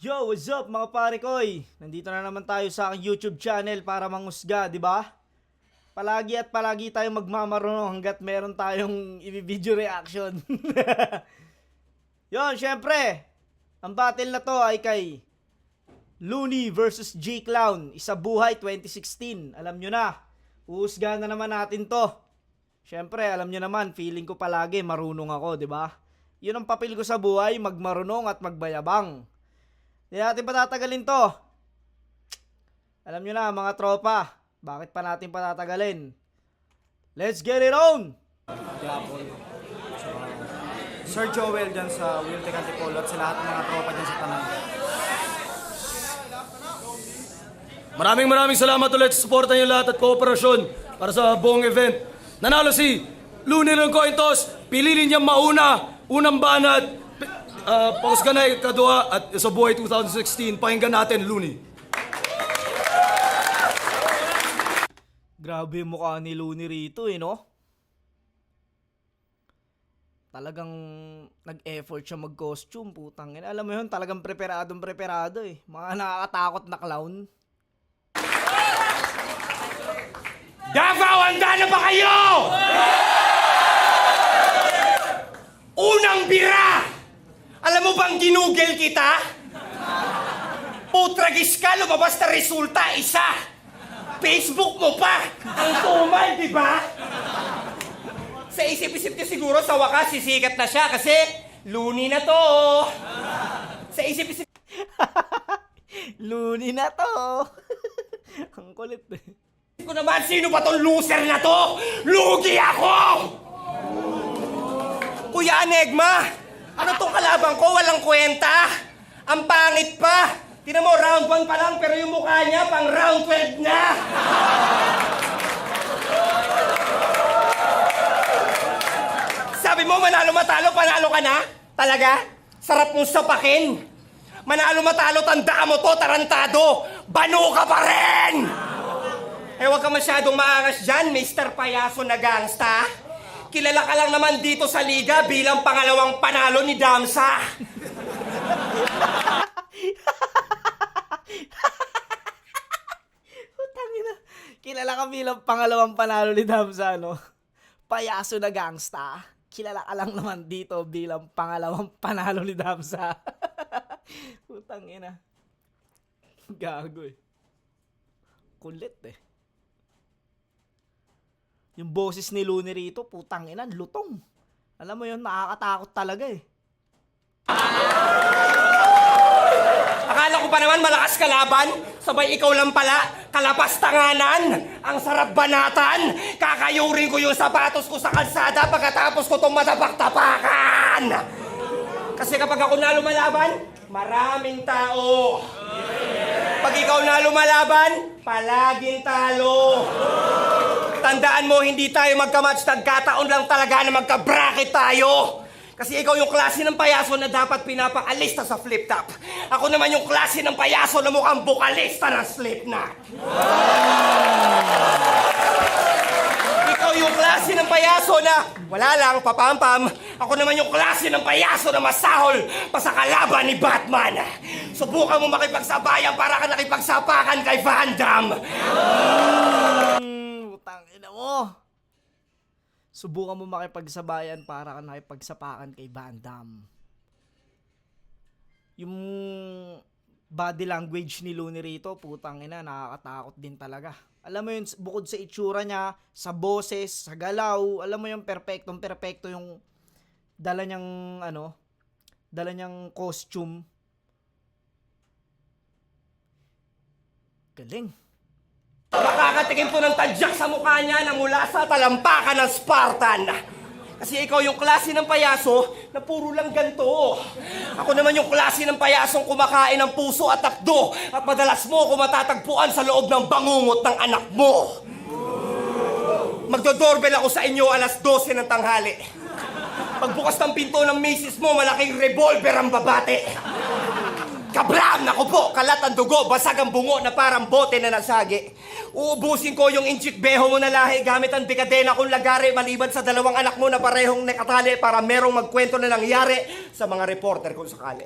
Yo, what's up mga pare koy? Nandito na naman tayo sa aking YouTube channel para mangusga, di ba? Palagi tayong magmamarunong hanggat meron tayong i-video reaction. Yon, syempre, ang battle na to ay kay Looney versus J-Clown, Isa Buhay 2016. Alam nyo na, uhusgahan na naman natin to. Syempre, alam nyo naman, feeling ko palagi marunong ako, di ba? Yun ang papel ko sa buhay, magmarunong at magbayabang. Hindi natin patatagalin to. Alam nyo na mga tropa, bakit pa natin patatagalin? Let's get it on! Sir Joel dyan sa Will Tech Antipolo at sa lahat ng mga tropa dyan sa Tanang. Maraming salamat ulit sa suporta niyo lahat at kooperasyon para sa buong event. Nanalo si Looney ng coin toss. Piliin niya unang banat. Pausga na kadua at Isa Buhay 2016. Pakinggan natin, Looney. Grabe yung mukha ni Looney rito no? Talagang nag-effort siya mag-costume, putang ina. Alam mo yun, talagang preparado Mga nakakatakot na clown. Davao, handa na ba kayo? Unang bira! Alam mo bang ginugel kita? Putragis ka, lumabas na resulta, isa! Facebook mo pa! Ang tumal, di ba? Sa isip-isip niya siguro sa wakas sisikat na siya kasi Looney na to! Sa isip-isip... Looney na to! Ang kulit ko naman, sino ba tong loser na to? Lugi ako! Kuya Anegma, ano tong kalaban ko? Walang kwenta. Ang pangit pa. Tingnan mo, round 1 pa lang, pero yung mukha niya pang round 12 na. Sabi mo, manalo-matalo, panalo ka na? Talaga? Sarap mong sapakin. Manalo-matalo, tandaan mo to, tarantado. Bano ka pa rin! Eh, huwag ka masyadong maangas dyan, Mr. Payaso na gangsta. Kilala ka lang naman dito sa liga bilang pangalawang panalo ni Damsa. Putangina. Kilala ka bilang pangalawang panalo ni Damsa, no? Payaso na gangsta. Kilala ka lang naman dito bilang pangalawang panalo ni Damsa. Putangina. Gago Kulit Yung boses ni Looney rito, putang ina, lutong. Alam mo yun, nakakatakot talaga Akala ko pa naman malakas kalaban, sabay ikaw lang pala, kalapas tanganan, ang sarap banatan, kakayurin ko yung sapatos ko sa kalsada pagkatapos ko itong matapak-tapakan. Kasi kapag ako na lumalaban, maraming tao. Pag ikaw na lumalaban, palaging talo. Tandaan mo, hindi tayo magkamatch, nagkataon lang talaga na magka-bracket tayo. Kasi ikaw yung klase ng payaso na dapat pinapaalista sa flip-top. Ako naman yung klase ng payaso na mukhang bukalista ng Slipknot. Ikaw yung klase ng payaso na wala lang, papampam. Ako naman yung klase ng payaso na masahol pa sa kalaban ni Batman. Subukan mo makipagsabayan para ka nakipagsapakan kay Van Damme. Tangina mo. Subukan mo makipagsabayan para ka nakipagsapakan kay Van Damme. Yung body language ni Looney rito, putang ina, nakakatakot din talaga. Alam mo yun, bukod sa itsura niya, sa boses, sa galaw, alam mo yung perfectong-perfecto yung dala niyang costume. Galing. Makakatikim po ng tadyak sa mukha niya na mula sa talampakan ng Spartan. Kasi ikaw yung klase ng payaso na puro lang ganito. Ako naman yung klase ng payasong kumakain ng puso at takdo at madalas mo ako matatagpuan sa loob ng bangungot ng anak mo. Magdodoorbell ako sa inyo alas 12 ng tanghali. Pagbukas ng pinto ng misis mo, malaking revolver ang babate. Kablam! Naku po, kalat ang dugo, basag ang bungo na parang bote na nasagi. Uubusin ko yung inchik beho mo na lahi gamit ang dekadena kong lagari maliban sa dalawang anak mo na parehong nakatali para merong magkwento na nangyari sa mga reporter kung sakali.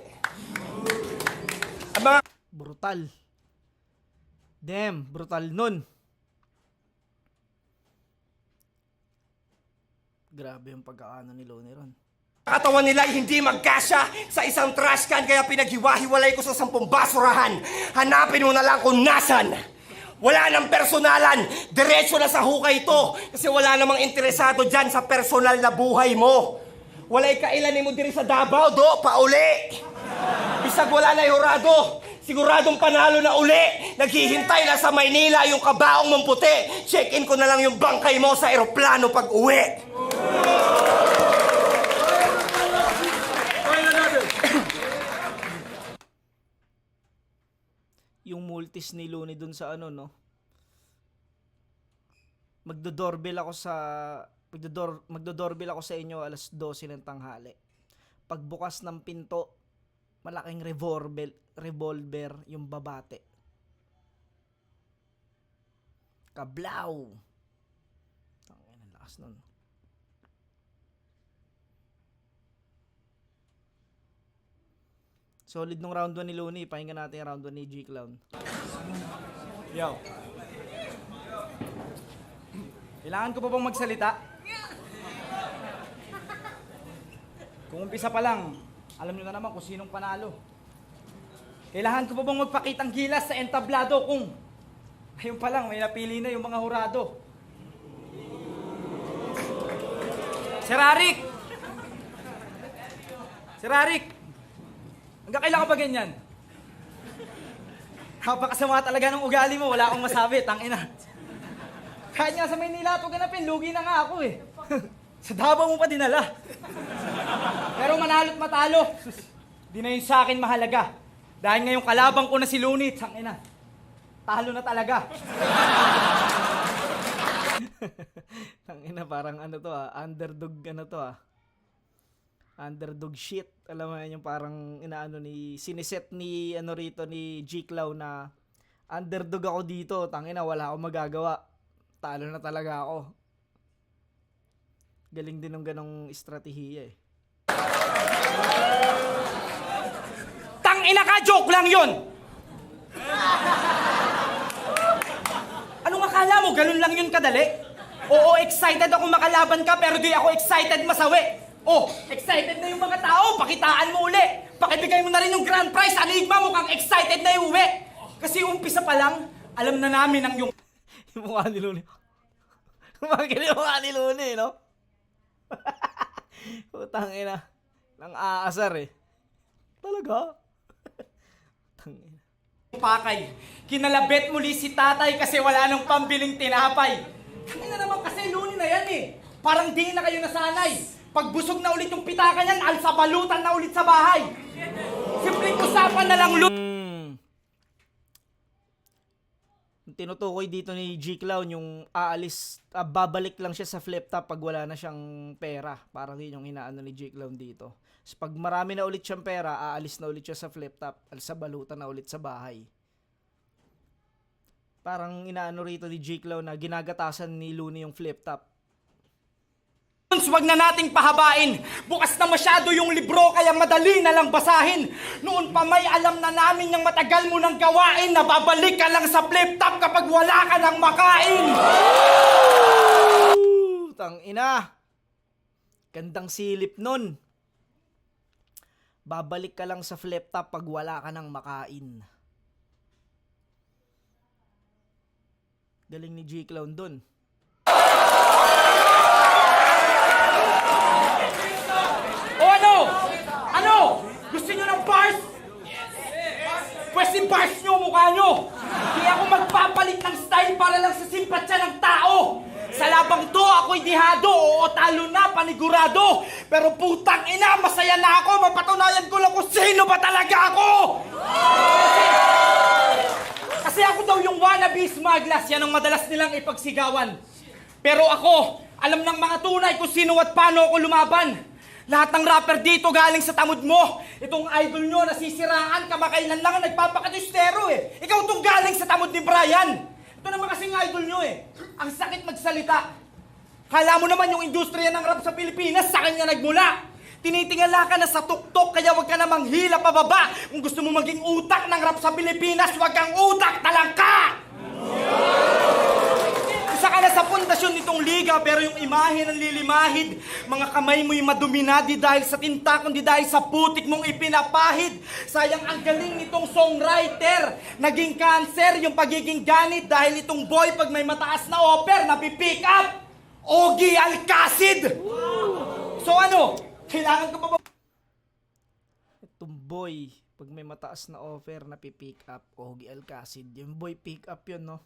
Ang mga Brutal. Damn, brutal nun. Grabe yung pagkaano ni Looney ron. katawan nila ay hindi magkasya sa isang trash can kaya pinaghiwa-hiwalay ko sa 10 basurahan. Hanapin mo na lang kung nasan. Wala nang personalan. Diretso na sa hukay ito. Kasi wala namang interesado dyan sa personal na buhay mo. Walay kailan mo diri sa Davao, do, pauli. Bisag wala na hurado. Siguradong panalo na uli. Naghihintay na sa Maynila yung kabaong mong puti. Check-in ko na lang yung bangkay mo sa eroplano pag uwi. Yung multis ni Looney dun sa ano, no? Magdodoorbell ako sa inyo alas 12 ng tanghali. Pagbukas ng pinto, malaking revolver yung babate. Kablaw! Ang lakas nun. Solid nung round 1 ni Looney. Pahinga natin yung round 1 ni G-Clown. Yo. Kailangan ko pa bang magsalita? Kung umpisa pa lang, alam nyo na naman kung sinong panalo. Kailangan ko pa bang magpakitang gilas sa entablado kung ayun pa lang, may napili na yung mga hurado. Sir Arik! Sir Arik! Hanggang kailan ka ba ganyan? Napakasama talaga ng ugali mo, wala akong masabi, tangina. Kahit nga sa Maynila ito ganapin, lugi na nga ako eh. Sa Davao mo pa dinala. Pero manalo't matalo, di na yun sa akin mahalaga. Dahil ngayong kalabang ko na si Looney, tangina. Talo na talaga. Tangina, parang ano to underdog ano to underdog shit. Alam mo yan yung parang inaano ni siniset ni ano rito ni G-Clown na underdog ako dito. Tangina, wala akong magagawa. Talo na talaga ako. Galing din ng ganong estratehiya eh. Tangina ka, joke lang yun! Anong akala mo, ganun lang yun kadali? Oo, excited ako makalaban ka, pero di ako excited masawi. Oh, excited na yung mga tao, pakitaan mo uli. Pakibigay mo na rin yung grand prize, aligma mo kang excited na yung uwi. Kasi umpisa pa lang, alam na namin ang yung... Yung mukha ni Looney. Bakit yung mukha ni Looney, no? Putang ina. Nang aasar eh. Talaga? Tangina. pakay. Kinalabit muli si tatay kasi wala nang pambiling tinapay. Kami na naman kasi Looney na yan eh. Parang di na kayo nasanay. Pagbusog na ulit yung pitaka niyan, alsabalutan na ulit sa bahay. Simpleng usapan na lang, Tinutukoy dito ni G-Clown yung babalik lang siya sa flip top pag wala na siyang pera. Parang yun yung inaano ni G-Clown dito. So, pag marami na ulit siyang pera, aalis na ulit siya sa flip top, alsabalutan na ulit sa bahay. Parang inaano rito ni G-Clown na ginagatasan ni Looney yung flip top. Wag na nating pahabain. Bukas na masyado yung libro kaya madali na lang basahin. Noon pa may alam na namin yung matagal mo nang gawain na babalik ka lang sa flip top kapag wala ka nang makain. Tang ina. Gandang silip nun. Babalik ka lang sa flip top pag wala ka nang makain. Galing ni G-Clown dun. O ano? Ano? Gusto nyo ng bars? Pwes i-bars nyo mukha nyo. Di ako magpapalit ng style para lang sa simpatsya ng tao. Sa labang to, ako'y dihado. Oo, talo na, panigurado. Pero putang ina, masaya na ako. Mapatunayan ko lang kung sino ba talaga ako. Kasi ako daw yung wannabe smugglers. Yan ang madalas nilang ipagsigawan. Pero ako, alam ng mga tunay kung sino at paano ako lumaban. Lahat ng rapper dito galing sa tamod mo. Itong idol nyo nasisiraan, kamakailan lang nagpapakadistero eh. Ikaw itong galing sa tamod ni Brian. Ito naman kasing idol nyo eh. Ang sakit magsalita. Kala mo naman yung industriya ng rap sa Pilipinas sa kanya nagmula. Tinitingala ka na sa tuktok, kaya wag ka na manghila pababa. Kung gusto mo maging utak ng rap sa Pilipinas, wag kang utak, talangka! Isa ka na sa pundasyon nitong liga, pero yung imahe ng lilimahid. Mga kamay mo'y madumina, di dahil sa tinta, kundi dahil sa putik mong ipinapahid. Sayang ang galing nitong songwriter. Naging cancer yung pagiging ganit dahil itong boy pag may mataas na offer, napipick up. Ogie Alcacid! So ano? Kailangan ko pa ba? Itong boy, pag may mataas na offer, napipick up. Ogie Alcacid. Yung boy pick up yun, no?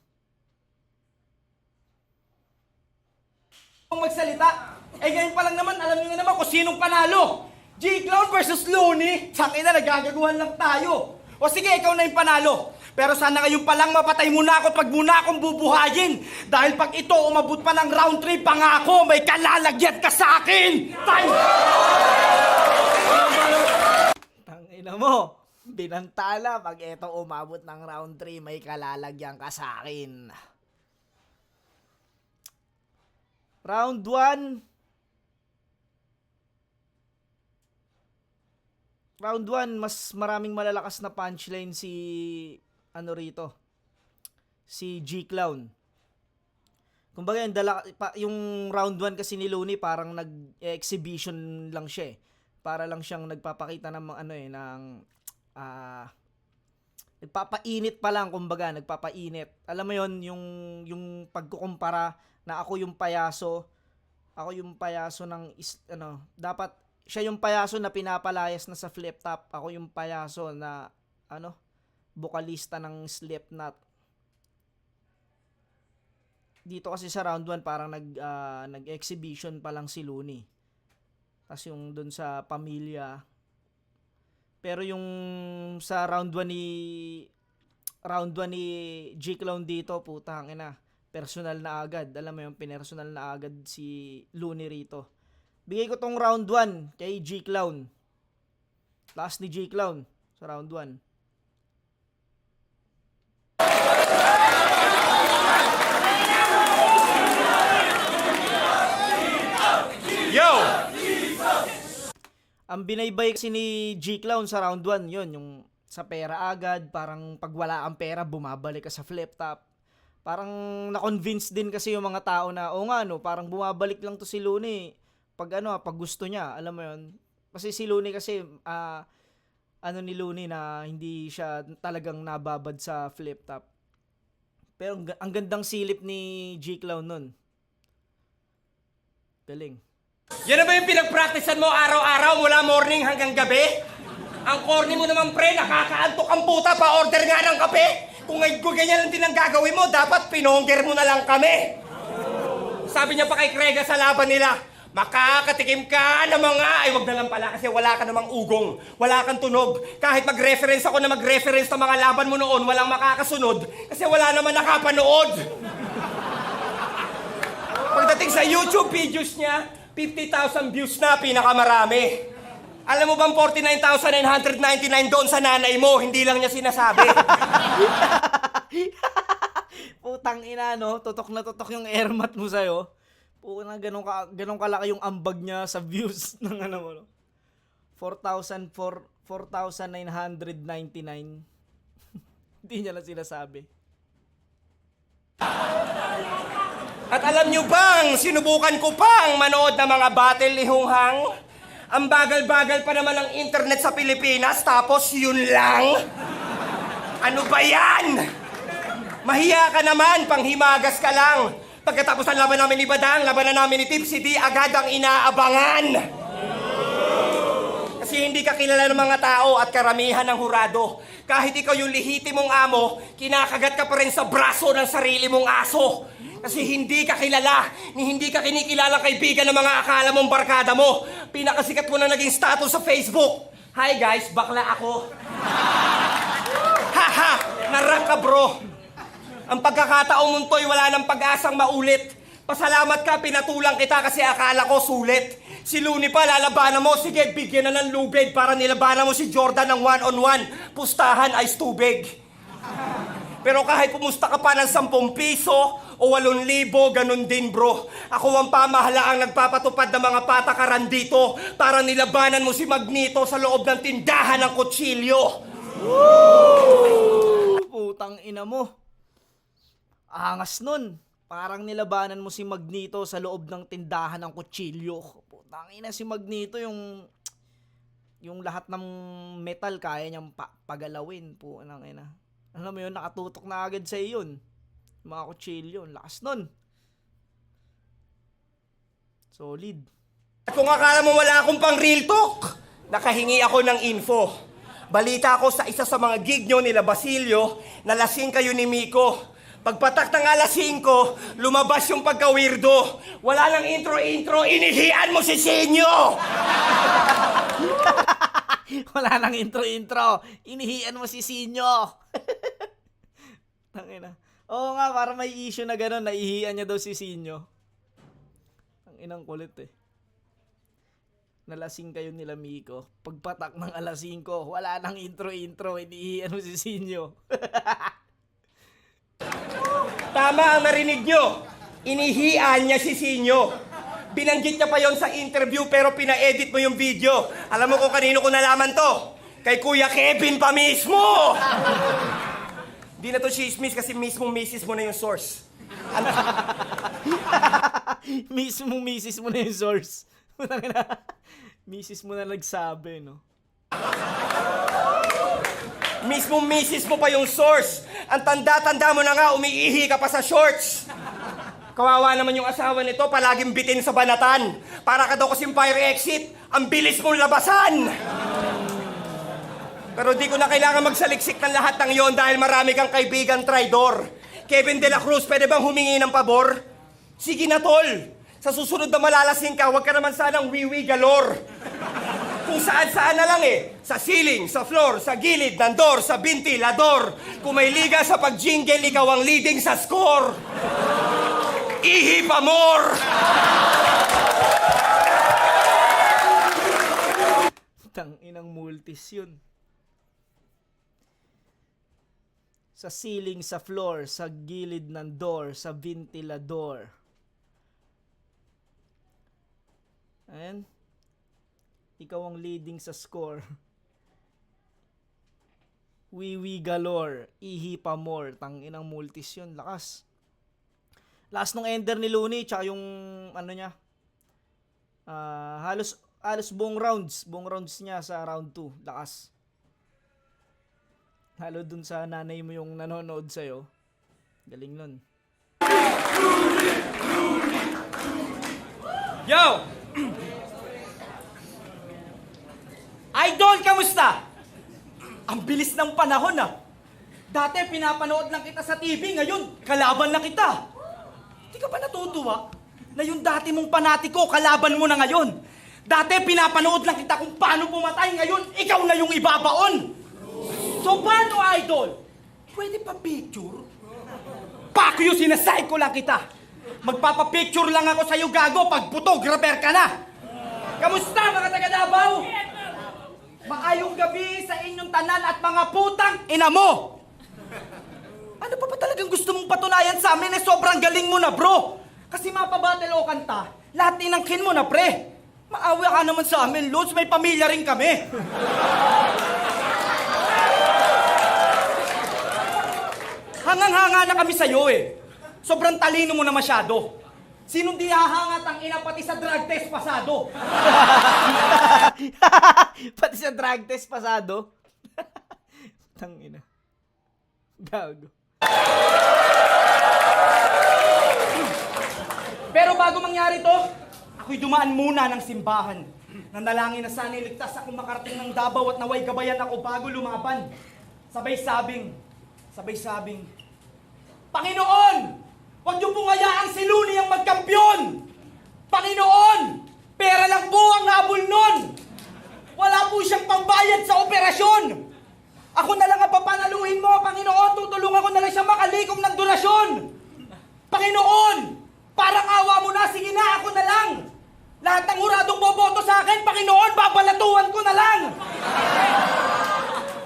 Kung magsalita, ngayon pa lang naman, alam niyo na naman kung sinong panalo. G-Clown versus Looney. Tangina, nagagaguhan lang tayo. O sige, ikaw na yung panalo. Pero sana ngayon pa lang mapatay muna ako at wag muna akong bubuhayin. Dahil pag ito umabot pa ng round 3, pangako, may kalalagyan ka sa akin! Time! Tangina mo, binantala. Pag ito umabot ng round 3, may kalalagyan ka sa akin. Round 1. Round 1, mas maraming malalakas na punchline si ano rito. Si G-Clown. Kumbaga yung round 1 kasi ni Looney parang nag-exhibition lang siya eh. Para lang siyang nagpapakita ng ano eh ng nagpapainit pa lang, kumbaga nagpapainit. Alam mo yon, yung pagkukumpara na ako yung payaso ng dapat siya yung payaso na pinapalayas na sa flip top, ako yung payaso na bokalista ng Slipknot. Dito kasi sa round 1 parang nag-exhibition pa lang si Looney. Tapos yung dun sa pamilya. Pero yung sa round 1 ni G-Clown dito, putang ina, personal na agad. Alam mo yung pinersonal na agad si Looney rito. Bigay ko tong round 1 kay G-Clown. Last ni G-Clown sa round 1. Yo! Ang binaybay kasi ni G-Clown sa round 1, yun, yung sa pera agad, parang pag wala ang pera, bumabalik ka sa flip top. Parang na-convince din kasi yung mga tao na, parang bumabalik lang to si Looney pag gusto niya, alam mo yun. Kasi si Looney kasi, ni Looney na hindi siya talagang nababad sa flip top. Pero ang gandang silip ni G-Clown nun. Galing. Yan na ba yung pinag-practicean mo araw-araw mula morning hanggang gabi? Ang corny mo naman pre, nakakaantok ang puta, pa-order nga ng kape. Kung ganyan lang din ang gagawin mo, dapat pinongger mo na lang kami. Sabi niya pa kay Krega sa laban nila, makakatikim ka ng mga, wag na lang pala kasi wala ka namang ugong, wala kang tunog. Kahit mag-reference ako na mag-reference sa mga laban mo noon, walang makakasunod kasi wala naman nakapanood. Pagdating sa YouTube videos niya, 50,000 views na, pinakamarami. Alam mo bang 49,999 doon sa nanay mo, hindi lang niya sinasabi. Putang ina, no? Tutok na tutok yung airmat mo sa'yo. Putang ganun kalaki yung ambag niya sa views ng 4,999. Hindi niya lang sinasabi. At alam nyo bang, sinubukan ko pang manood ng mga battle ni Hung Hang? Ang bagal-bagal pa naman ng internet sa Pilipinas, tapos yun lang? Ano ba yan? Mahiya ka naman, panghimagas ka lang. Pagkatapos ng laban namin ni Badang, laban na namin ni Tipsy D, agad ang inaabangan. Kasi hindi ka kilala ng mga tao at karamihan ng hurado. Kahit ikaw yung lihitimong amo, kinakagat ka pa rin sa braso ng sarili mong aso. Kasi hindi ka kilala, hindi ka kinikilalang kaibigan ng mga akala mong barkada mo. Pinakasikat mo na naging status sa Facebook. Hi guys, bakla ako. Haha, narak ka bro. Ang pagkakataong mong to'y wala ng pag-asang maulit. Pasalamat ka, pinatulang kita kasi akala ko sulit. Si Looney pa, lalabanan mo, sige, bigyan na ng lubid para nilabanan mo si Jordan ng one-on-one. Pustahan, ice tubig. Pero kahit pumusta ka pa ng 10 piso o 8,000, ganun din bro. Ako ang pamahalaang nagpapatupad ng mga patakaran dito para nilabanan mo si Magneto sa loob ng tindahan ng kutsilyo. Putang ina mo. Angas nun. Parang nilabanan mo si Magneto sa loob ng tindahan ng kutsilyo. Putang ina, si Magneto yung lahat ng metal kaya niyang pagalawin. Putang ina. Alam mo yun, nakatutok na agad sa yun. Mga kutsilyo, lakas nun. Solid. At kung akala mo wala akong pang real talk, nakahingi ako ng info. Balita ko sa isa sa mga gig nyo nila Basilio, nalasing kayo ni Miko. Pagpatak ng alas 5, lumabas yung pagka-weirdo. Wala nang intro-intro, inihian mo si Senyo! Wala nang intro-intro. Inihian mo si Sinyo. Tangina. Oo nga, para may issue na gano'n, naihian niya daw si Sinyo. Ang inang kulit eh. Nalasing kayo nila Miko. Pagpatak ng alas 5, wala nang intro-intro, inihian mo si Sinyo. Tama ang narinig nyo. Inihian niya si Sinyo. Binanggit niya pa yon sa interview pero pina-edit mo yung video. Alam mo kung kanino ko nalaman to? Kay Kuya Kevin pa mismo! Di na to chismis kasi mismong misis mo na yung source. Mismong misis mo na yung source. Misis mo na nagsabi, no? Mismong misis mo pa yung source. Ang tanda-tanda mo na nga, umiihi ka pa sa shorts. Kawawa naman yung asawa nito, palaging bitin sa banatan. Para ka daw kasing fire exit, ang bilis mong labasan. Pero di ko na kailangan magsaliksik ng lahat ng yon dahil marami kang kaibigan traidor. Kevin De La Cruz, pwede bang humingi ng pabor? Sige na tol, sa susunod na malalasing ka, huwag ka naman sanang wiwi galore. Kung saan-saan na lang eh. Sa ceiling, sa floor, sa gilid, ng door, sa ventilador. Kung may liga sa pag-jingle, ikaw ang leading sa score. Ihi pa more! Tang inang multis yun. Sa ceiling, sa floor, sa gilid ng door, sa ventilador. Ayan. Ikaw ang leading sa score. Wiwi galore. Ihi pa more. Tang inang multis yun. Lakas. Last nung ender ni Looney, tsaka yung ano niya. Halos buong rounds niya sa round 2. Lakas. Halo dun sa nanay mo yung nanonood sa'yo. Galing nun. Yo! Idol, kamusta? Ang bilis ng panahon ah. Dati pinapanood lang kita sa TV, ngayon kalaban na kita. Di ka ba natutuwa na yung dati mong panatiko, kalaban mo na ngayon? Dati pinapanood lang kita kung paano pumatay, ngayon ikaw na yung ibabaon. So paano, idol? Pwede pa picture? Pakyo, sinasay ko lang kita. Magpapapicture lang ako sa'yo, gago, pag photographer ka na. Kamusta mga taga Davao? Maayong gabi sa inyong tanan at mga putang ina mo! Ano pa talagang gusto mong patunayan sa amin eh sobrang galing mo na bro? Kasi mapabattle o kanta, lahat inangkin mo na pre. Maawa ka naman sa amin, Lods, may pamilya rin kami. Hangang-hanga na kami sa'yo eh. Sobrang talino mo na masyado. Sinong di hahangat ang ina pati sa drug test pasado? Pati sa drug test pasado. Tang ina. Gago. Pero bago mangyari to, ako'y dumaan muna ng simbahan. Nanalangin na sana iligtas akong makarating ng Davao at naway gabayan ako bago lumaban. Sabay-sabing, Panginoon! Huwag niyo pong hayaang si Looney ang magkampiyon! Panginoon! Pera lang po ang nabul nun! Wala po siyang pambayad sa operasyon! Ako na lang ang papanaluhin mo, Panginoon! Tutulungan ko na lang siya makalikom ng durasyon! Panginoon! Parang awa mo na, sige na, ako na lang! Lahat ng huradong boboto sa akin, Panginoon, babalatuhan ko na lang!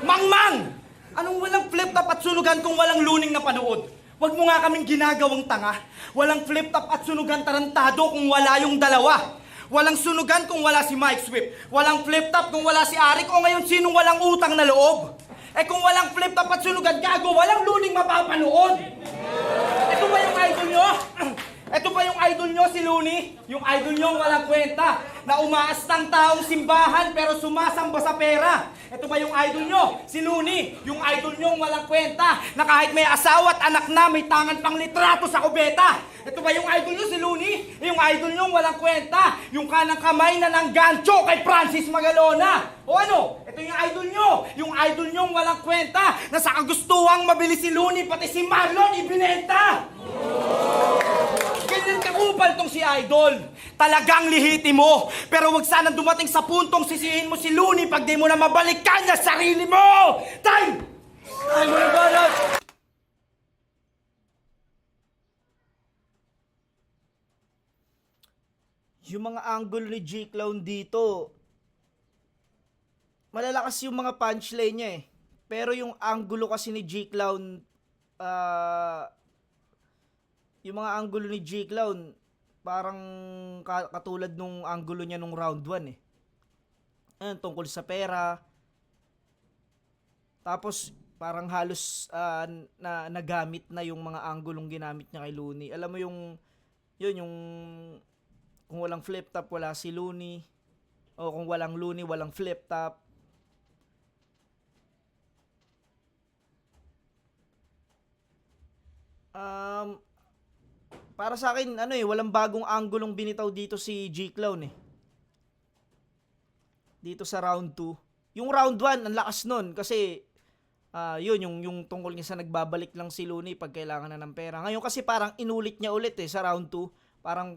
Mangmang! Anong walang flip-top at sunugan kung walang luning na panood? Huwag mo nga kaming ginagawang tanga. Walang flip-top at sunugan tarantado kung wala yung dalawa. Walang sunugan kung wala si Mike Swift. Walang flip-top kung wala si Arik. O ngayon, sinong walang utang na loob? Eh kung walang flip-top at sunugan, gago, walang luning mapapanood. Ito ba yung idol nyo? Ito ba yung idol nyo, si Looney? Yung idol nyo walang kwenta, na umaastang taong simbahan pero sumasamba sa pera. Ito ba yung idol nyo, si Looney? Yung idol nyo walang kwenta, na kahit may asawa at anak na, may tangan pang litrato sa kubeta. Ito ba yung idol nyo, si Looney? Yung idol nyo walang kwenta, yung kanang kamay na ng gancho kay Francis Magalona. O ano? Ito yung idol nyo walang kwenta, na sa kagustuhang mabili si Looney, pati si Marlon ibinenta. Ganyan kakupal tong si Idol. Talagang lihiti mo. Pero wag sana dumating sa puntong sisihin mo si Looney pag di mo na mabalikan niya sarili mo. Time! Ay, mga banat! Yung mga angle ni J-Clown dito, malalakas yung mga punchline niya eh. Pero yung angulo kasi ni J-Clown, yung mga angulo ni J-Clown, parang katulad nung angulo niya nung round 1 eh. Ayun, tungkol sa pera. Tapos, parang halos nagamit na yung mga anggulong ginamit niya kay Looney. Alam mo yung kung walang flip top, wala si Looney. O kung walang Looney, walang flip top. Para sa akin, walang bagong anggulong binitaw dito si J-Clown eh. Dito sa round 2. Yung round 1, ang lakas nun kasi yung tungkol niya sa nagbabalik lang si Looney pag kailangan na ng pera. Ngayon kasi parang inulit niya ulit eh sa round 2. Parang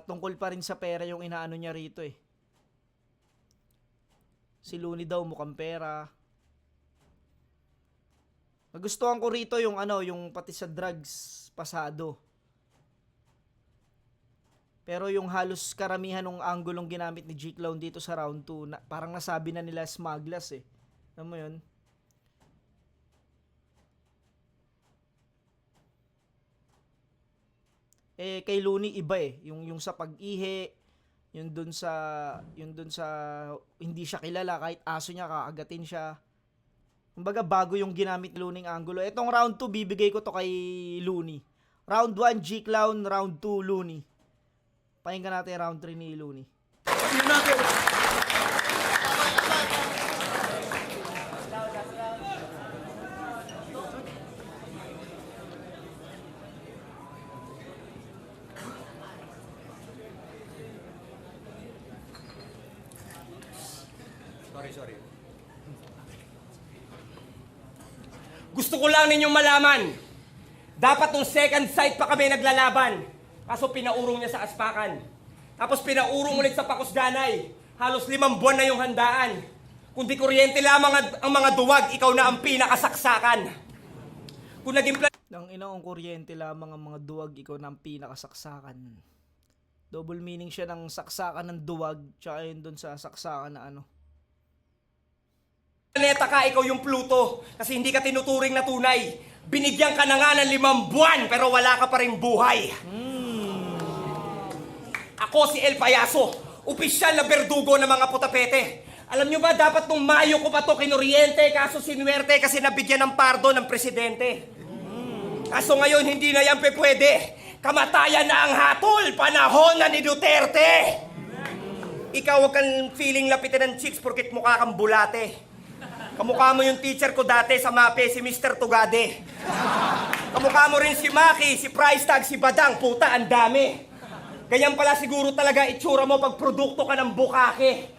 tungkol pa rin sa pera yung inaano niya rito eh. Si Looney daw mukhang pera. Nagustuhan ko rito yung pati sa drugs pasado. Pero yung halos karamihan ng anggulong ginamit ni J-Clown dito sa round 2, parang nasabi na nila smugglers eh. Alam mo yun? Eh kay Looney iba eh, yung sa pag-ihi, yung dun sa hindi siya kilala, kahit aso niya kaagatin siya. Kumbaga bago yung ginamit Looney angulo. Etong round 2 bibigay ko to kay Looney. Round 1 J-Clown, round 2 Looney. Pakinggan natin round 3 ni Looney. Tingnan natin! Sorry. Gusto ko lang ninyong malaman, dapat nung second sight pa kami naglalaban. Kaso pinaurong niya sa aspakan. Tapos pinaurong ulit sa Pakusganay. Halos 5 buwan na yung handaan. Kung di kuryente lamang ang mga duwag, ikaw na ang pinakasaksakan. Kung naging Nang inaong kuryente lamang ang mga duwag, ikaw na ang pinakasaksakan. Double meaning siya ng saksakan ng duwag, tsaka yun dun sa saksakan na planeta ka, ikaw yung Pluto. Kasi hindi ka tinuturing na tunay. Binigyan ka na nga ng 5 buwan, pero wala ka pa rin buhay. Ako si El Payaso, opisyal na berdugo ng mga putapete. Alam nyo ba, dapat nung Mayo ko pa to kinuryente, kaso sinuwerte kasi nabigyan ng pardo ng presidente. Kaso ngayon, hindi na yan pwede. Kamatayan na ang hatol, panahon na ni Duterte. Ikaw, wag kang feeling lapitan ng chicks porkit mukha kang bulate. Kamukha mo yung teacher ko dati sa MAPE, si Mr. Tugade. Kamukha mo rin si Maki, si Price Tag, si Badang, puta, ang dami. Ganyan pala siguro talaga itsura mo pag produkto ka ng bukake.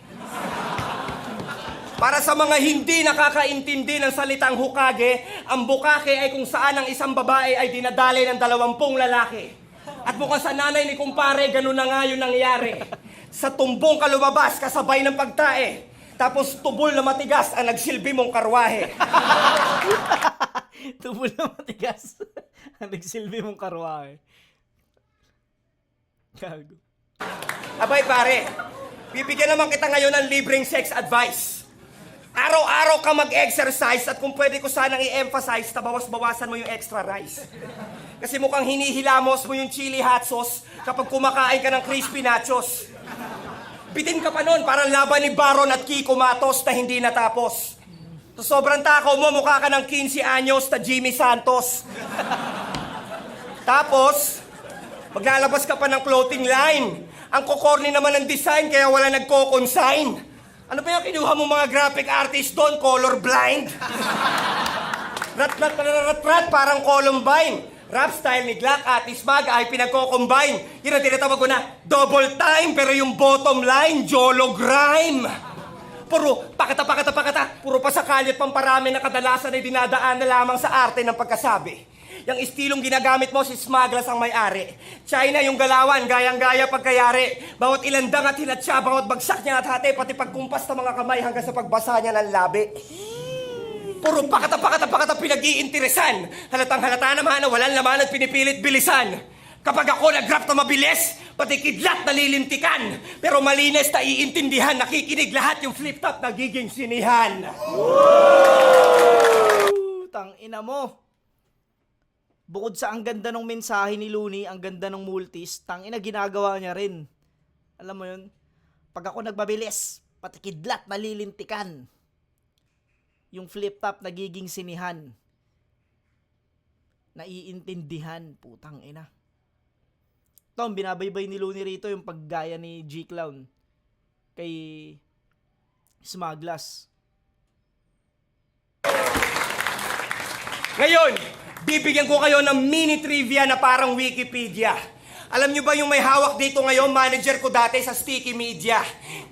Para sa mga hindi nakakaintindi ng salitang hukage, ang bukake ay kung saan ang isang babae ay dinadali ng 20 lalaki. At mukhang sa nanay ni kumpare, ganun na nga yun nangyari. Sa tumbong ka lumabas, kasabay ng pagtae. Tapos tubol na matigas ang nagsilbi mong karwahe. Tubol na matigas ang nagsilbi mong karwahe. Gago. Abay pare, bibigyan naman kita ngayon ng libreng sex advice. Araw-araw ka mag-exercise at kung pwede ko sanang i-emphasize na bawas-bawasan mo yung extra rice. Kasi mukhang hinihilamos mo yung chili hot sauce kapag kumakain ka ng crispy nachos. Bitin ka pa nun, parang laban ni Baron at Kiko Matos na hindi natapos. So, sobrang takaw mo, mukha ka ng 15 anyos na Jimmy Santos. Tapos, maglalabas ka pa ng clothing line. Ang kukorni naman ng design kaya wala nagko-consign. Ano ba yung kinuha mo mga graphic artist doon? Colorblind? Rat, parang Columbine. Rap style ni Glock at Ismag ay pinagko-combine. Yun ang tinatawag ko na double time pero yung bottom line, Jolo Grime. Puro pakata. Puro pasakali at pamparami na kadalasan ay dinadaan na lamang sa arte ng pagkasabi. Yung estilong ginagamit mo, si Smaglas ang may-ari. China yung galawan, gayang-gaya pagkayari. Bawat ilandang at hinatsa, bawat bagsak niya at hati, pati pagkumpas ng mga kamay hanggang sa pagbasa niya ng labi. Puro pakata, pinag-iinteresan. Halatang-halata naman na walang laman at pinipilit bilisan. Kapag ako nag-rap na mabilis, pati kidlat nalilintikan. Pero malinis na iintindihan, nakikinig lahat yung flip-top nagiging sinihan. Tang ina mo. Bukod sa ang ganda ng mensahe ni Looney, ang ganda ng multis, tang ina ginagawa niya rin. Alam mo yun? Pag ako nagbabilis, pati kidlat nalilintikan. Yung flip-top nagiging sinihan. Naiintindihan, putang ina. Ito, binabaybay ni Looney rito yung paggaya ni G-Clown kay Smaglas. Ngayon, bibigyan ko kayo ng mini trivia na parang Wikipedia. Alam nyo ba yung may hawak dito ngayon, manager ko dati sa Sticky Media.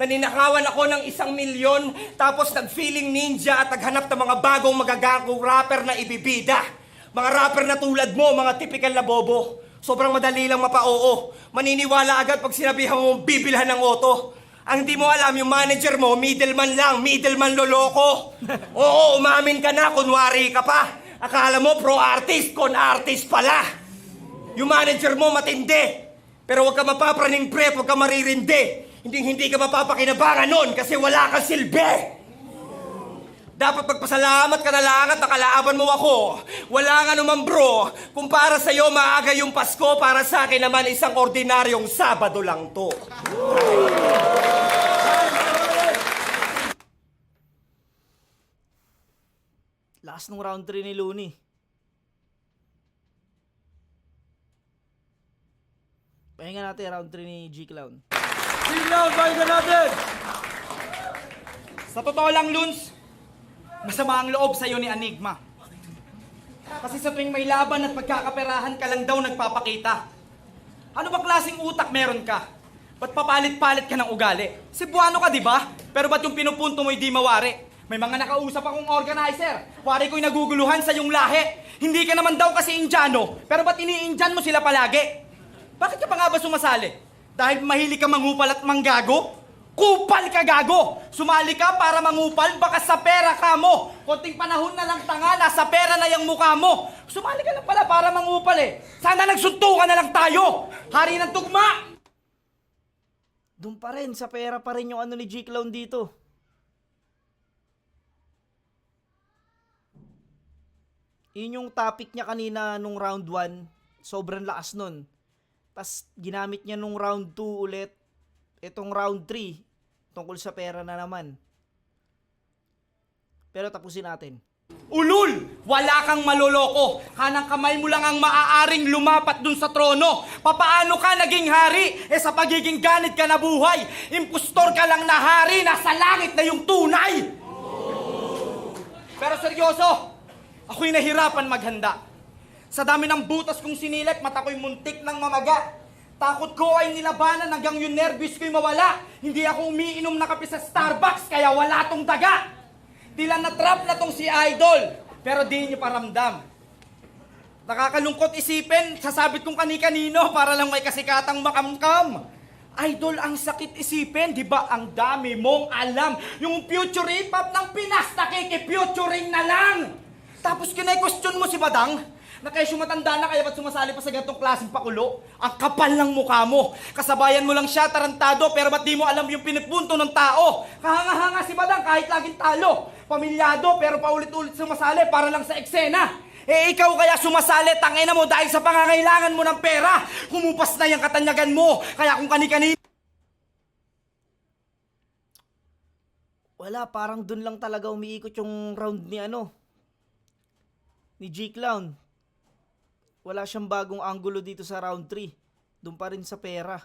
Naninakawan ako ng 1 milyon, tapos nag-feeling ninja at naghanap ng mga bagong magagangong rapper na ibibida. Mga rapper na tulad mo, mga typical na bobo. Sobrang madali lang mapa-oo. Maniniwala agad pag sinabihan mo bibilhan ng auto. Ang hindi mo alam, yung manager mo, middleman lang, middleman loloko. Oo, umamin ka na, kunwari ka pa. Akala mo pro-artist, con-artist pala. Yung manager mo matindi. Pero huwag ka mapapraning pre, huwag ka maririndi. Hindi ka mapapakinabangan nun kasi wala kang silbi. Dapat magpasalamat ka na lang at nakalaaban mo ako. Wala nga naman bro. Kung para sa'yo maaga yung Pasko, para sa akin naman isang ordinaryong Sabado lang to. Last nung round 3 ni Looney. Pahinga natin round 3 ni G-Clown. G-Clown, pahinga natin! Sa totoo lang, Luns, masama ang loob sa'yo ni Enigma. Kasi sa tuwing may laban at pagkakaperahan ka lang daw nagpapakita. Ano ba klaseng utak meron ka? Ba't papalit-palit ka ng ugali? Cebuano ka, di ba? Pero ba't yung pinupunto mo hindi mawari? May mga nakausap akong organizer. Wari ko'y naguguluhan sa iyong lahi. Hindi ka naman daw kasi Indiano, pero ba't ini-Indian mo sila palagi? Bakit ka pa nga ba sumasali? Dahil mahilig ka mangupal at manggago? Kupal ka gago! Sumali ka para mangupal, baka sa pera ka mo. Konting panahon na lang tanga, nasa pera na yung mukha mo. Sumali ka lang pala para mangupal eh. Sana nagsuntukan na lang tayo. Hari ng tugma! Doon pa rin, sa pera pa rin yung ano ni G-Clown dito. Yun yung topic niya kanina nung round 1. Sobrang lakas nun. Tapos ginamit niya nung round 2 ulit. Itong round 3, tungkol sa pera na naman. Pero tapusin natin. Ulul! Wala kang maloloko. Kanang kamay mo lang ang maaaring lumapat dun sa trono. Papaano ka naging hari? Sa pagiging ganit ka na buhay. Impostor ka lang na hari. Nasa langit na yung tunay. Pero seryoso, ako'y nahirapan maghanda. Sa dami ng butas kong sinilip, mata ko'y muntik ng mamaga. Takot ko ay nilabanan hanggang yung nervous ko'y mawala. Hindi ako umiinom na kape sa Starbucks, kaya wala tong daga. Tila na-trap na tong si Idol, pero di niyo paramdam. Nakakalungkot isipin, sasabit kong kani-kanino para lang may kasikatang makamkam. Idol, ang sakit isipin, di ba ang dami mong alam. Yung future hip-hop ng Pinas, nakiki-futuring na lang. Tapos kinay-question mo si Badang, Na kesyo matanda na kaya ba't sumasali pa sa ganitong klaseng pakulo? Ang kapal ng mukha mo. Kasabayan mo lang siya, tarantado, pero ba't di mo alam yung pinipunto ng tao? Kahanga-hanga si Badang kahit laging talo. Pamilyado pero paulit-ulit sumasali para lang sa eksena. Eh ikaw kaya sumasali, tangina mo dahil sa pangangailangan mo ng pera. Humupas na yung katanyagan mo. Kaya kung kani-kani Wala, parang dun lang talaga umiikot yung round ni ni G-Clown. Wala siyang bagong angulo dito sa round 3. Doon pa rin sa pera.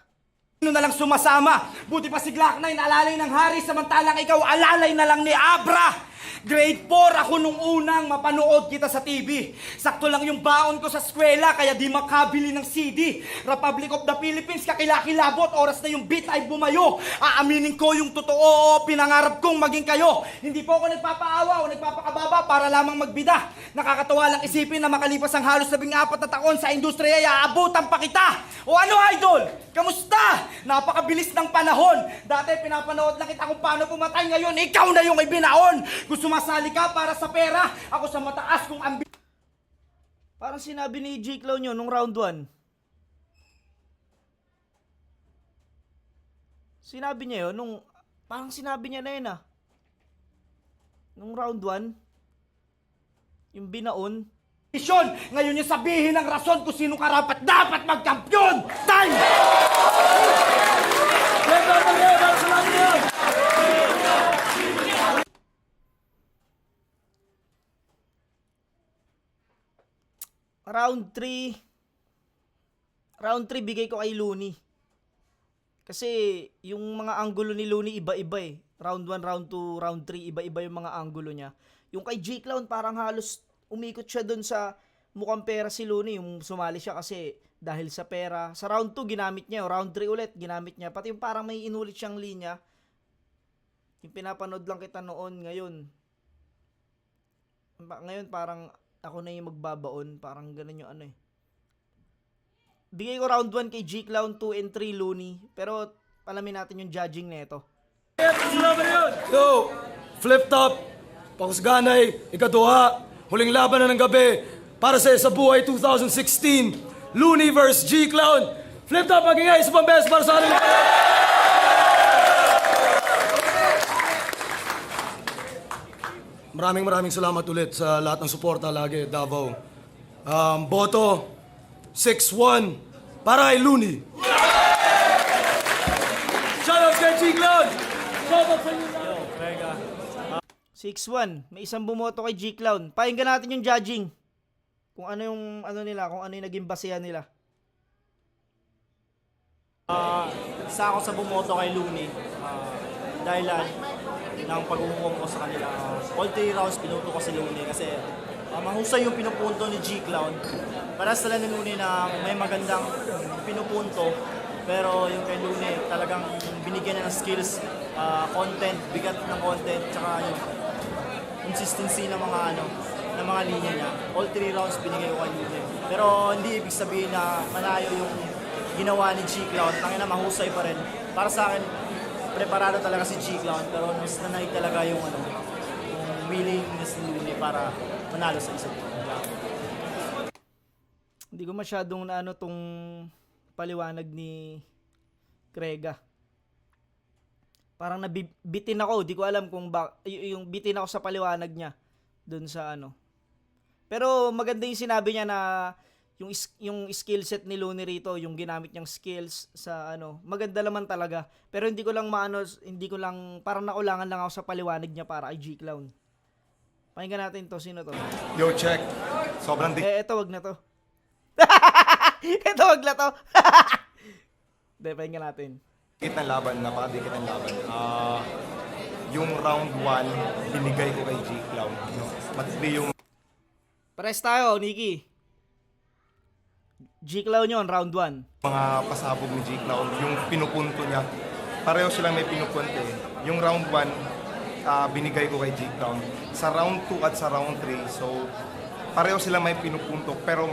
Ano na lang sumasama? Buti pa si Glock 9 alalay ng hari samantalang ikaw alalay na lang ni Abra. Grade 4 ako nung unang mapanood kita sa TV. Sakto lang yung baon ko sa eskwela kaya di makabili ng CD. Republic of the Philippines kakilakilabot, oras na yung beat ay bumayo. Aaminin ko yung totoo, pinangarap kong maging kayo. Hindi po ako nagpapaawa o nagpapakababa para lamang magbida. Nakakatawa lang isipin na makalipas ang halos 14 na taon sa industriya ay aabutan pa kita. O ano idol? Kamusta? Napakabilis ng panahon. Dati pinapanood lang kita kung paano pumatay, ngayon ikaw na yung ibinaon. Kung sumasali ka para sa pera, ako sa mataas kung Parang sinabi ni G-Clown yun nung round 1. Sinabi niya yun parang sinabi niya na yun Nung round 1. Yung binaon. ambisyon. Ngayon yung sabihin ng rason kung sino karapat dapat magkampiyon. Time! Round 3 bigay ko kay Looney. Kasi yung mga anggulo ni Looney iba-iba eh. Round 1, round 2, round 3, iba-iba yung mga anggulo niya. Yung kay G-Clown parang halos umikot siya dun sa mukhang pera si Looney. Yung sumali siya kasi dahil sa pera. Sa round 2 ginamit niya, round 3 ulit ginamit niya. Pati yung parang may inulit siyang linya. Yung pinapanood lang kita noon, ngayon parang ako na yung magbabaon. Parang ganun yung Bigay ko round 1 kay G-Clown, 2 and 3 Looney. Pero alamin natin yung judging nito. Yo, Flip Top, Pakusganay, ikaduha, huling laban na ng gabi para sa Buhay 2016, Looney vs. G-Clown. Flip Top, magingay, isa pang best para sa ating... Maraming salamat ulit sa lahat ng suporta lagi, Davao. Boto, 6-1 para kay Looney. Shoutout kay G-Clown! Shoutout sa inyo! 6-1. May isang bumoto kay G-Clown. Pakinggan natin yung judging. Kung ano yung kung ano yung naging basehan nila. Isa ako sa bumoto kay Looney. Dahilan ng pag-uungkong ko sa kanila. All 3 rounds pinuto ko si Looney kasi mahusay yung pinupunto ni G-Clown. Para sa ni Looney na may magandang pinupunto, pero yung kay Looney talagang binigyan na ng skills, content, bigat ng content, tsaka yung consistency ng mga linya niya. All 3 rounds binigay ko kay Looney. Pero hindi ibig sabihin na malayo yung ginawa ni G-Clown. Tangina mahusay pa rin. Para sa akin, preparado talaga si G-Clown, pero mas nanay talaga yung willingness ni Looney para manalo sa isa't isa. Hindi ko masyadong tong paliwanag ni Krega. Parang nabitin ako. Di ko alam kung yung bitin ako sa paliwanag niya dun sa Pero maganda yung sinabi niya na yung skill set ni Looney rito, yung ginamit niyang skills sa maganda naman talaga. Pero hindi ko lang parang nakulangan lang ako sa paliwanag niya para kay G-Clown. Pakinggan natin to, sino to? Yo, check. Sobrang Eto, wag na to. Eto, wag na to. Hindi, pakinggan natin. dikit ng laban, napakadikit ng laban. Yung round 1, binigay ko kay G-Clown. Matindi yung Pares tayo, Nikki. G-Clown yun, round 1. mga pasabog ni G-Clown, yung pinupunto niya. Pareho silang may pinupunto eh. Yung round 1, binigay ko kay G-Clown. Sa round 2 at sa round 3, so pareho silang may pinupunto, pero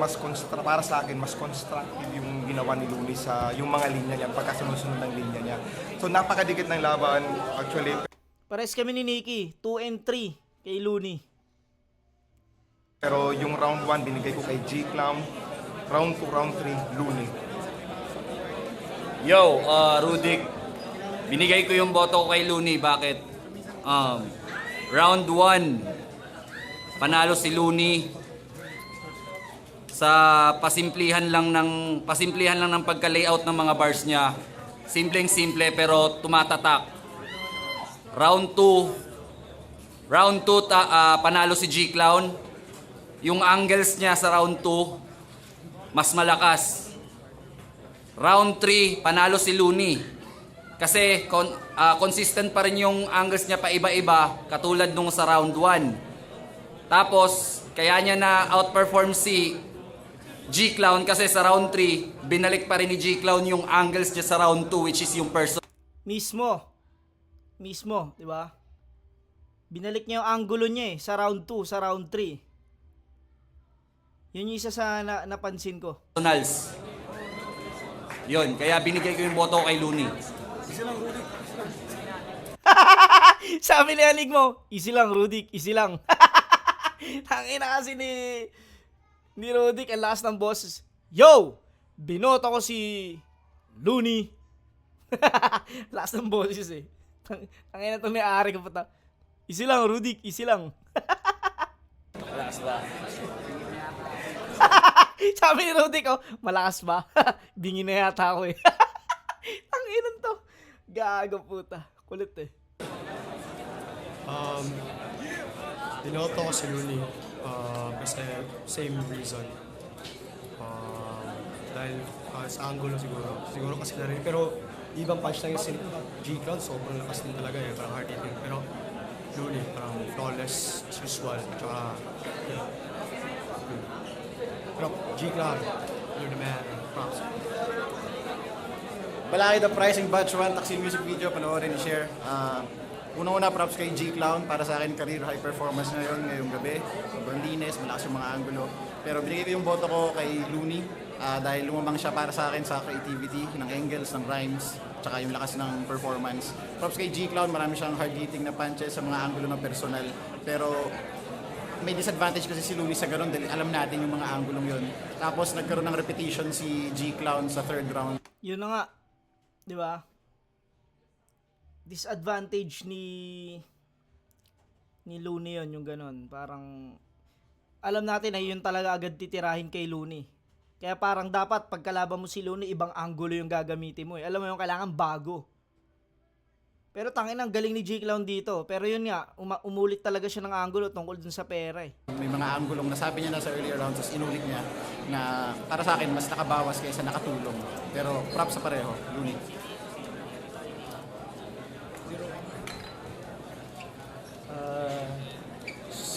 para sa akin, mas constructive yung ginawa ni Looney sa yung mga linya niya, pagkasunod-sunod ng linya niya. So napakadikit ng laban, actually. Pares kami ni Nikki, 2 and 3 kay Looney. Pero yung round 1, binigay ko kay G-Clown. Round 2, round 3, Looney. Yo, Rudik. Binigay ko yung boto ko kay Looney. Bakit? Round 1, panalo si Looney sa pasimplihan lang ng pagka-layout ng mga bars niya. Simpleng-simple pero tumatatak. Round 2, panalo si G-Clown. Yung angles niya sa round 2, mas malakas. Round 3, panalo si Looney. Kasi consistent pa rin yung angles niya pa iba-iba, katulad nung sa round 1. Tapos, kaya niya na outperform si G-Clown kasi sa round 3, binalik pa rin ni G-Clown yung angles niya sa round 2, which is yung Mismo, di ba? Binalik niya yung angulo niya sa round 2, sa round 3. Yun yung isa sa napansin ko. personals. Yun, kaya binigay ko yung boto ko kay Looney. Sabi ni Anig mo, easy lang, Rudik, easy lang. Tangina kasi ni Rudik, ang lakas ng boses. Yo! Binoto ko si Looney. Lakas ng boses eh. Tangina itong may-ari ko pa. Easy lang, Rudik, easy lang. Sabi ni Rudik, malakas ba? Bingin na yata ako eh. Tanginan to. Gago puta. Kulit eh. Dinoto ko si Looney kasi same reason. Dahil sa angulo siguro kasi na rin. Pero ibang punch lang yung G-Clown, sobrang lakas din talaga eh, parang hard hitting. Pero Looney, parang flawless as usual. Tsaka, yeah. Pero G-Clown, you're the man. Props. Balaki the Pricing Batch 1 Taksil music video, panoorin and share. Una-una props kay G-Clown, para sa akin career high performance na yun ngayong gabi. Sobrang linis, malakas yung mga angulo. Pero binigay ko yung boto ko kay Looney dahil lumamang siya para sa akin sa creativity, ng angles, ng rhymes, tsaka yung lakas ng performance. Props kay G-Clown, marami siyang hard hitting na punches sa mga angulo ng personal. Pero may disadvantage kasi si Looney sa ganun dahil alam natin yung mga angulong yun. Tapos nagkaroon ng repetition si G-Clown sa third round. Yun na nga. Di ba? Disadvantage ni Looney yun, yung ganun. Parang alam natin na yun talaga agad titirahin kay Looney. Kaya parang dapat pagkalaban mo si Looney, ibang angulo yung gagamitin mo. Alam mo yung kailangan bago. Pero tangin ang galing ni G-Clown dito. Pero yun nga, umulit talaga siya ng angulo tungkol dun sa pera eh. May mga anggulong nasabi niya na sa earlier rounds, tapos inulit niya na para sa akin mas nakabawas kaysa nakatulong. Pero props sa pareho, Looney.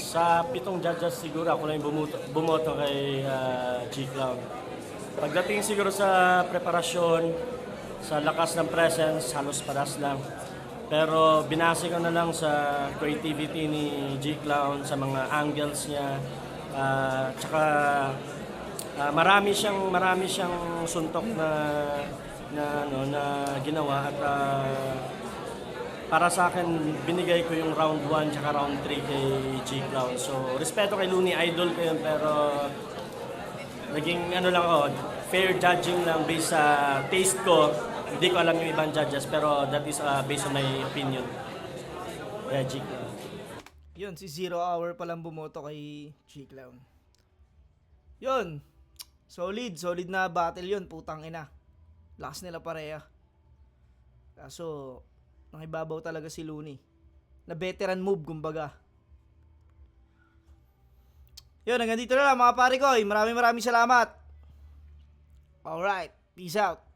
Sa 7 judges siguro ako lang bumoto kay G-Clown. Pagdating siguro sa preparasyon, sa lakas ng presence, halos paras lang. Pero binase ko na lang sa creativity ni G-Clown, sa mga angles niya. Tsaka marami siyang suntok na ginawa at para sa akin binigay ko yung round 1 tsaka round 3 kay G-Clown. So respeto kay Looney, idol ko yun, pero naging fair judging lang based sa taste ko. Hindi ko alam yung ibang judges, pero that is based on my opinion. Yeah, G-Clown. Yun, si Zero Hour palang bumoto kay G-Clown. Yun. Solid na battle yun, putang ina. Lakas nila pareha. Kaso, nangibabaw talaga si Looney. Na veteran move, kumbaga. Yun, hanggang dito na lang mga pare ko. Maraming salamat. Alright, peace out.